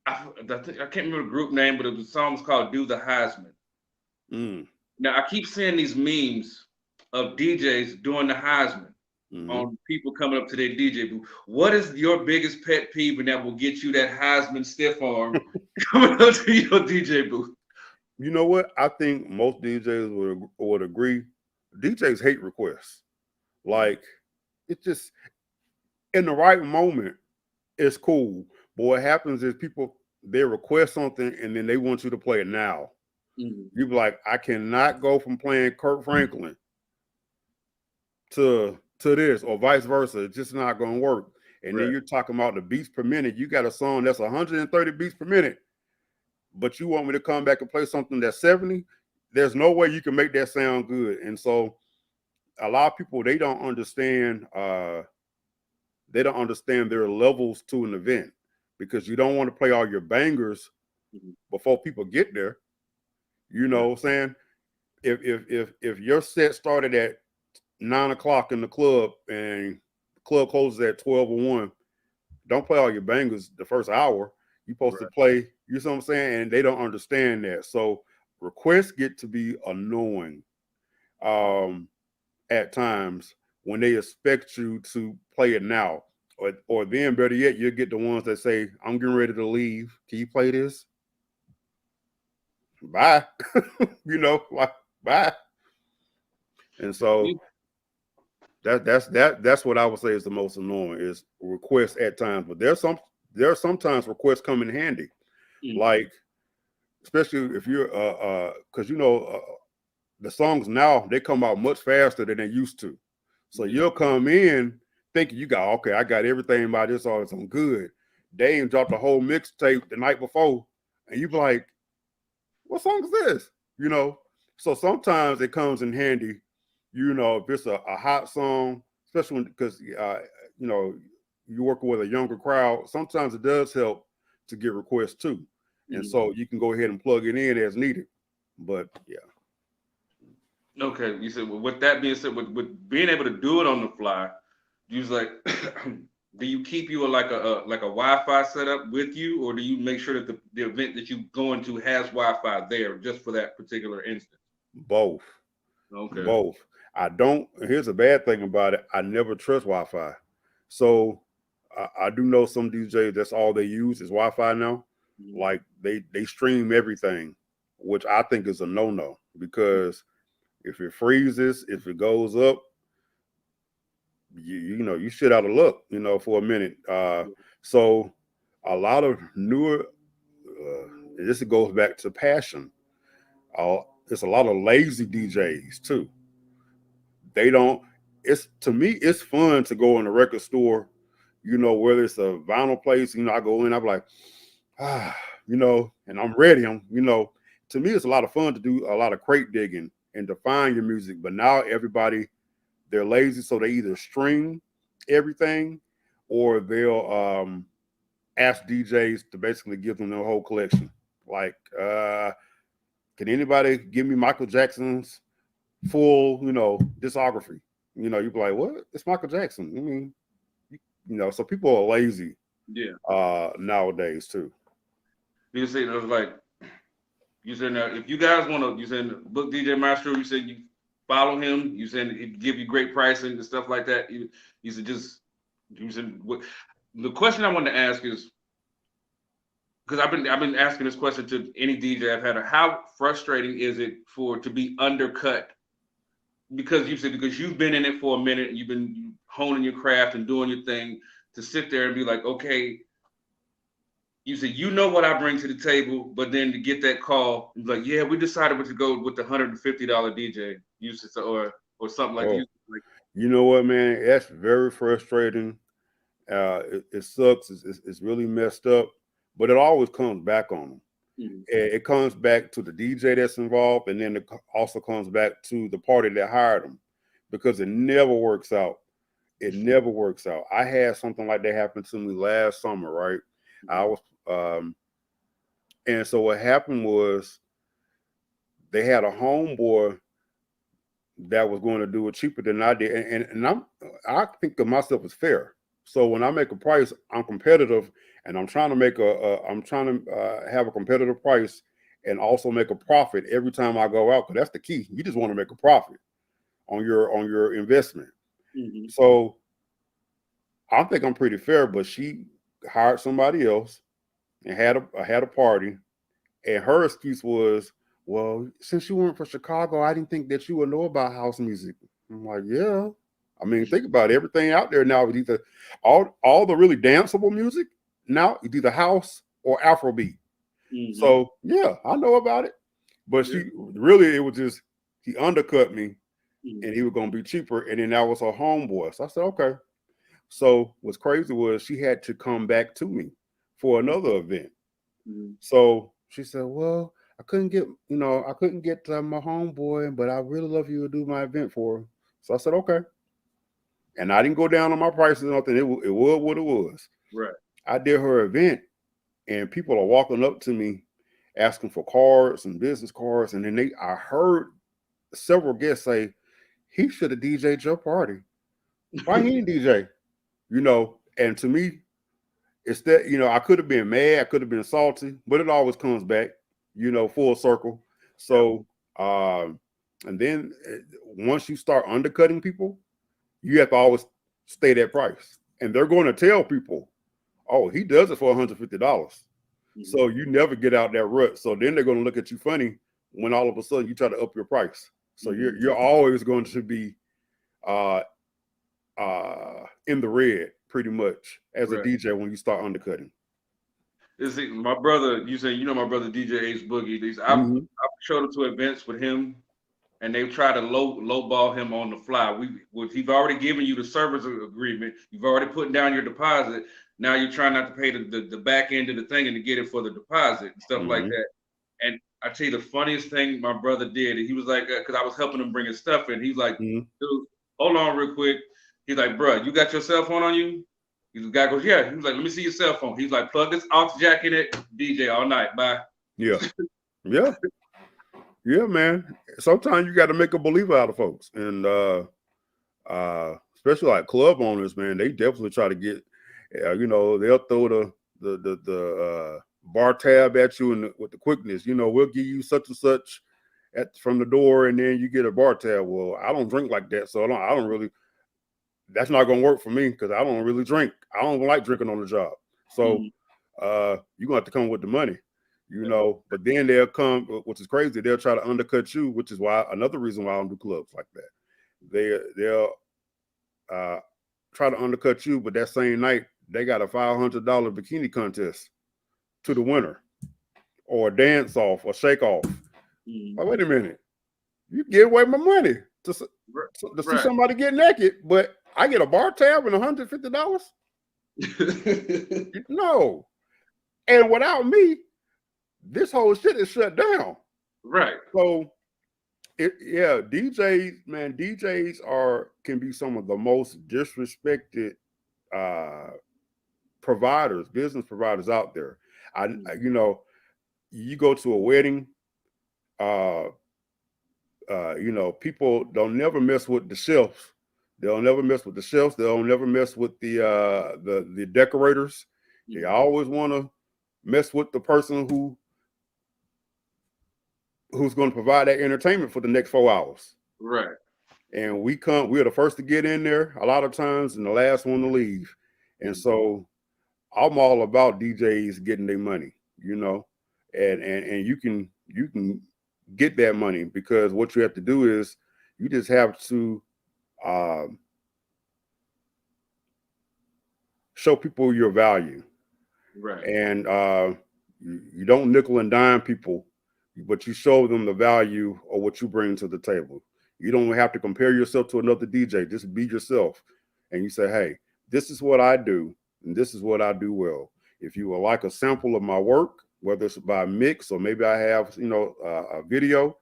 I can't remember the group name, but the song was called "Do the Heisman." Mm. Now I keep seeing these memes of DJs doing the Heisman Hmm. on people coming up to their DJ booth. What is your biggest pet peeve and that will get you that Heisman stiff arm coming up to your DJ booth? You know what? I think most DJs would agree. DJs hate requests. Like it just in the right moment, it's cool. But what happens is people they request something and then they want you to play it now. Mhm. You be like, I cannot go from playing Kirk Franklin to this or vice versa. It's just not gonna work. And then Right. you're talking about the beats per minute. You got a song that's 130 beats per minute, but you want me to come back and play something that's 70. There's no way you can make that sound good. And so a lot of people they don't understand there are levels to an event because you don't want to play all your bangers Mhm. before people get there. You Right. know what I'm saying? If your set started at 9 o'clock in the club and the club closes at 12 or 1, don't play all your bangers the first hour. You're supposed to Right. play, you know what I'm saying? And they don't understand that. So requests get to be annoying at times when they expect you to play it now. Or then better yet, you'll get the ones that say, I'm getting ready to leave. Can you play this? Bye. Like bye. And so You- that's what I would say is the most annoying is requests at times. But there are sometimes requests come in handy. mhm. Like especially if you're because the songs now they come out much faster than they used to. So Yeah. you'll come in thinking you got okay, I got everything by this artist. I'm good. They ain't dropped a whole mixtape the night before, and you be like, "What song is this?" So sometimes it comes in handy. If it's a hot song, especially because you know you're working with a younger crowd. Sometimes it does help to get requests too, and Mhm. so you can go ahead and plug it in as needed. But yeah. Okay, you said well, with that being said, with being able to do it on the fly, you was like, do you keep you like a Wi-Fi setup with you, or do you make sure that the event that you going to has Wi-Fi there just for that particular instance? Both. Okay. Both. I don't. Here's a bad thing about it. I never trust Wi-Fi. So I do know some DJs. That's all they use is Wi-Fi now. Mhm. Like they stream everything, which I think is a no-no because if it freezes, if it goes up, you shit out of luck. For a minute. So a lot of newer. This goes back to passion. There's a lot of lazy DJs too. They don't. It's to me, it's fun to go in a record store. Whether it's a vinyl place. I go in. I'm like, ah, and I'm ready. To me, it's a lot of fun to do a lot of crate digging and to find your music. But now everybody they're lazy, so they either stream everything or they'll ask DJs to basically give them their whole collection. Like, can anybody give me Michael Jackson's full, discography? You'd be like, what? It's Michael Jackson. I mean, so people are lazy Yeah. nowadays too. You said it was like you said if you guys want to, you said book DJ Maestro. You said you follow him. You said he'd give you great pricing and stuff like that. You said just you said what the question I wanted to ask is because I've been asking this question to any DJ I've had. How frustrating is it for to be undercut? Because you said because you've been in it for a minute, and you've been honing your craft and doing your thing. To sit there and be like, okay, you said you know what I bring to the table, but then to get that call, like, yeah, we decided to go with the $150 DJ. You said or something like you Oh, like. you know what, man? That's very frustrating. It sucks. It's really messed up, but it always comes back on them. Mhm. It comes back to the DJ that's involved, and then it also comes back to the party that hired them because it never works out. It never works out. I had something like that happen to me last summer, right? I was, and so what happened was they had a homeboy that was going to do it cheaper than I did, I think of myself as fair. So when I make a price, I'm competitive, and I'm trying to have a competitive price, and also make a profit every time I go out. Because that's the key. You just want to make a profit on your investment. Mm-hmm. So I think I'm pretty fair, but she hired somebody else and had a party, and her excuse was, "Well, since you weren't from Chicago, I didn't think that you would know about house music." I'm like, "Yeah." I mean, think about it. Everything out there now is either all the really danceable music now it's either house or Afrobeat. Mm-hmm. So yeah, I know about it. But Yeah. she really it was just he undercut me and he Mm-hmm. was gonna be cheaper, and then that was her homeboy. So I said, okay. So what's crazy was she had to come back to me for another event. Mm-hmm. So she said, "Well, I couldn't get my homeboy, but I really love you to do my event for her." So I said, "Okay." And I didn't go down on my prices or nothing. It was what it was. Right. I did her event, and people are walking up to me asking for cards and business cards, and then I heard several guests say, "He should have DJ'd your party. Why he didn't DJ?" And to me, it's that, I could have been mad, I could have been salty, but it always comes back, full circle. Yeah. So, and then once you start undercutting people, you have to always stay that price. And they're going to tell people, "Oh, he does it for $150." Mm-hmm. So you never get out that rut. So then they're going to look at you funny when all of a sudden you try to up your price. So you're Mm-hmm. you're always going to be uh, in the red pretty much as a Right. DJ when you start undercutting. Is it my brother? You say you know my brother DJ Ace Boogie. Mm-hmm. I've showed up to events with him, and they try to lowball him on the fly. He's already given you the service agreement. You've already put down your deposit. Now you're trying not to pay the back end of the thing and to get it for the deposit and stuff like Mm-hmm. that. And I tell you the funniest thing my brother did. He was like, because I was helping him bring his stuff in. He's like, Mm-hmm. dude, hold on real quick. He's like, bro, you got your cell phone on you? The guy goes, yeah. He was like, let me see your cell phone. He's like, plug this aux jack in it, DJ all night. Bye. Yeah. Yeah. Yeah, man. Sometimes you got to make a believer out of folks. And especially like club owners, man, they definitely try to get, they'll throw the bar tab at you and with the quickness. We'll give you such and such from the door, and then you get a bar tab. Well, I don't drink like that, so I don't really. That's not gonna work for me because I don't really drink. I don't like drinking on the job. So Mhm. you're gonna have to come with the money. But then they'll come, which is crazy, they'll try to undercut you, which is why another reason why I don't do clubs like that. They'll try to undercut you, but that same night they got a $500 bikini contest to the winner, or a dance off or shake off. Mhm. Like, wait a minute, you give away my money to see Right. somebody get naked, but I get a bar tab and $150? No. And without me, this whole shit is shut down. Right. So DJs can be some of the most disrespected uh business providers out there. Mhm. You go to a wedding, uh people don't never mess with the shelves. They'll never mess with the shelves. They'll never mess with the decorators. They Mhm. always want to mess with the person who's going to provide that entertainment for the next 4 hours. Right. And we're the first to get in there a lot of times and the last one to leave. And Mhm. so I'm all about DJs getting their money, and you can get that money because what you have to do is you just have to um, show people your value, Right. and you don't nickel and dime people, but you show them the value of what you bring to the table. You don't have to compare yourself to another DJ. Just be yourself, and you say, "Hey, this is what I do, and this is what I do well. If you would like a sample of my work, whether it's by mix or maybe I have, a video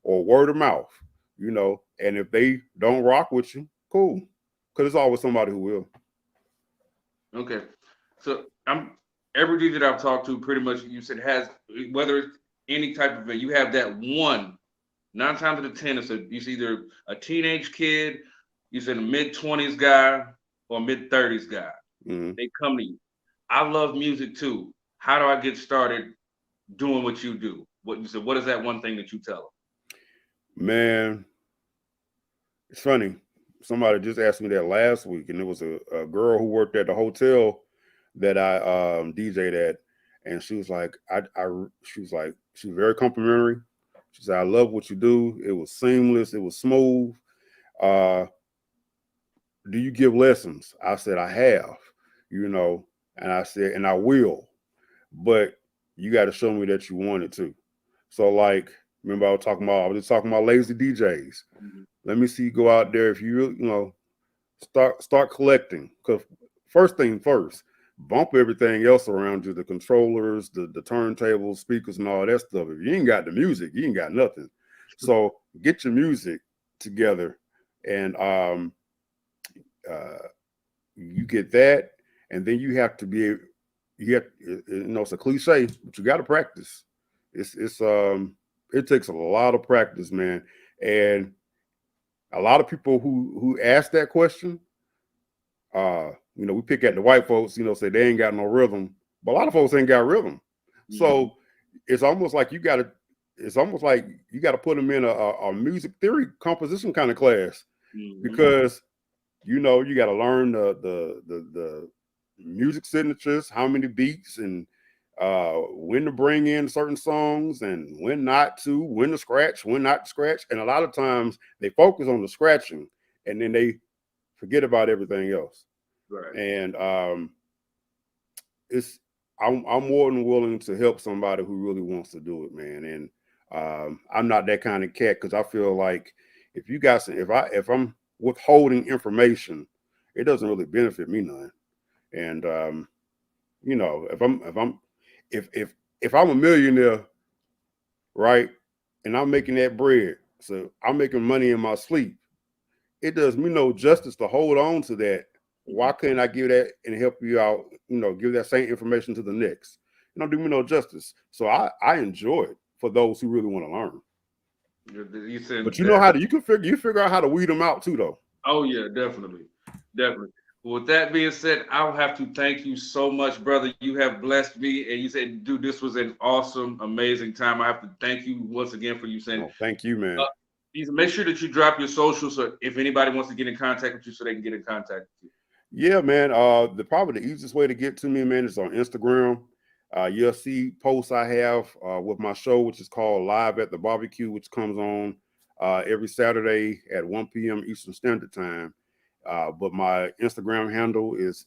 or word of mouth, and if they don't rock with you, cool, because there's always somebody who will." Okay. So I'm every DJ that I've talked to, pretty much you said has whether it's any type of event, you have that one. 9 times out of 10, it's either a teenage kid, you said a mid-20s guy, or mid-30s guy. Mm-hmm. They come to you. I love music too. How do I get started doing what you do? What you said? What is that one thing that you tell Man, it's funny. Somebody just asked me that last week, and it was a girl who worked at the hotel that I DJ'd at, and she was like, she was very complimentary. She said, "I love what you do. It was seamless. It was smooth. Uh, do you give lessons?" I said, "I have, you know," and I said, "And I will, but you got to show me that you want it to." So, like, remember I was just talking about lazy DJs. them? Let me see you go out there. If you start collecting, because first thing first, bump everything else around you, the controllers, the turntables, speakers, and all that stuff. If you ain't got the music, you ain't got nothing. So get your music together, and you get that, and then you have to be, it's a cliche, but you got to practice. It takes a lot of practice, man, and a lot of people who ask that question, we pick at the white folks, say they ain't got no rhythm, but a lot of folks ain't got rhythm. Mm-hmm. So it's almost like you got to put them in a music theory composition kind of class, Mm-hmm. because you got to learn the music signatures, how many beats, and when to bring in certain songs and when not to, when to scratch, when not to scratch. And a lot of times they focus on the scratching and then they forget about everything else. Right. And I'm more than willing to help somebody who really wants to do it, man. And I'm not that kind of cat, because I feel like if I'm withholding information, it doesn't really benefit me none. And if I'm a millionaire, right, and I'm making that bread, so I'm making money in my sleep, it does me no justice to hold on to that. Why couldn't I give that and help you out? Give that same information to the next. It don't do me no justice. So I enjoy it for those who really want to learn. You said, but you know how to you figure out how to weed them out too, though. Oh yeah, definitely. With that being said, I'll have to thank you so much, brother. You have blessed me, and you said, dude, this was an awesome, amazing time. I have to thank you once again for you saying. Oh, thank you, man. Make sure that you drop your social, so if anybody wants to get in contact with you, so they can get in contact with you. Yeah, man. Probably the easiest way to get to me, man, is on Instagram. You'll see posts I have with my show, which is called Live at the Barbecue, which comes on every Saturday at 1 p.m. Eastern Standard Time. But my Instagram handle is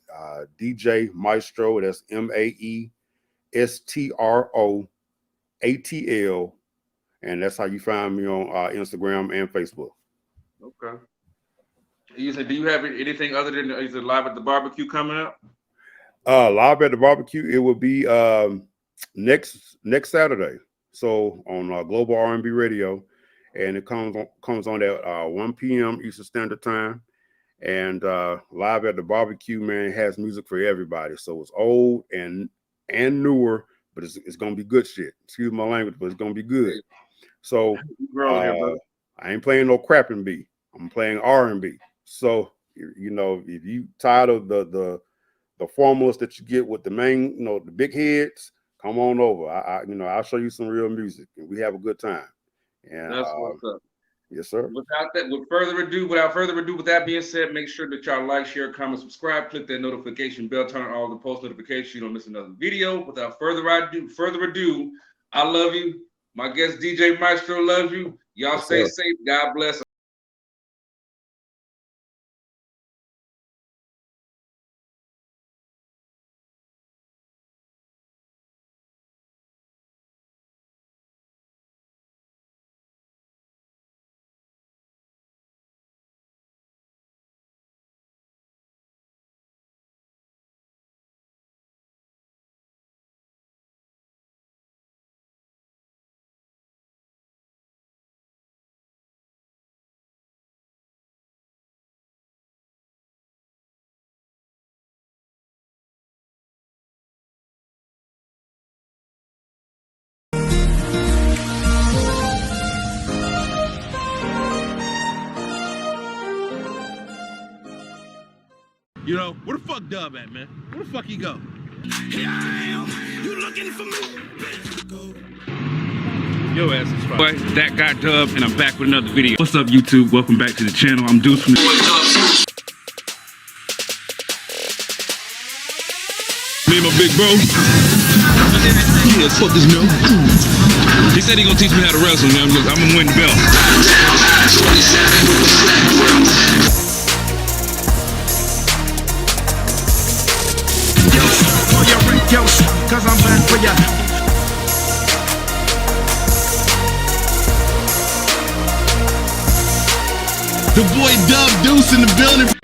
DJ Maestro. That's MaestroAtl, and that's how you find me on Instagram and Facebook. Okay. You said, do you have anything other than is it Live at the Barbecue coming up? Live at the Barbecue, it will be next Saturday. So on Global R&B Radio, and it comes on at 1 p.m. Eastern Standard Time. And Live at the Barbecue, man, has music for everybody. So it's old and newer, but it's gonna be good shit. Excuse my language, but it's gonna be good. So I ain't playing no crap and B. I'm playing R&B. So if you tired of the formulas that you get with the main, the big heads, come on over. I'll show you some real music and we have a good time. And that's what's up. Yes, sir. Without further ado, with that being said, make sure that y'all like, share, comment, subscribe, click that notification bell, turn on all the post notifications so you don't miss another video. Without further ado, I love you. My guest DJ Maestro loves you. Y'all stay safe. God bless. Where the fuck Dub at, man? Where the fuck he go? Here I am. You looking for me? Yo ass is fine. Boy, that got Dub, and I'm back with another video. What's up, YouTube? Welcome back to the channel. I'm Deuce from Me and my big bro. Yeah, fuck this milk. He said he gonna teach me how to wrestle, man. I'm gonna win the belt. For your Rios, cause I'm back for ya. The boy Dub Deuce in the building.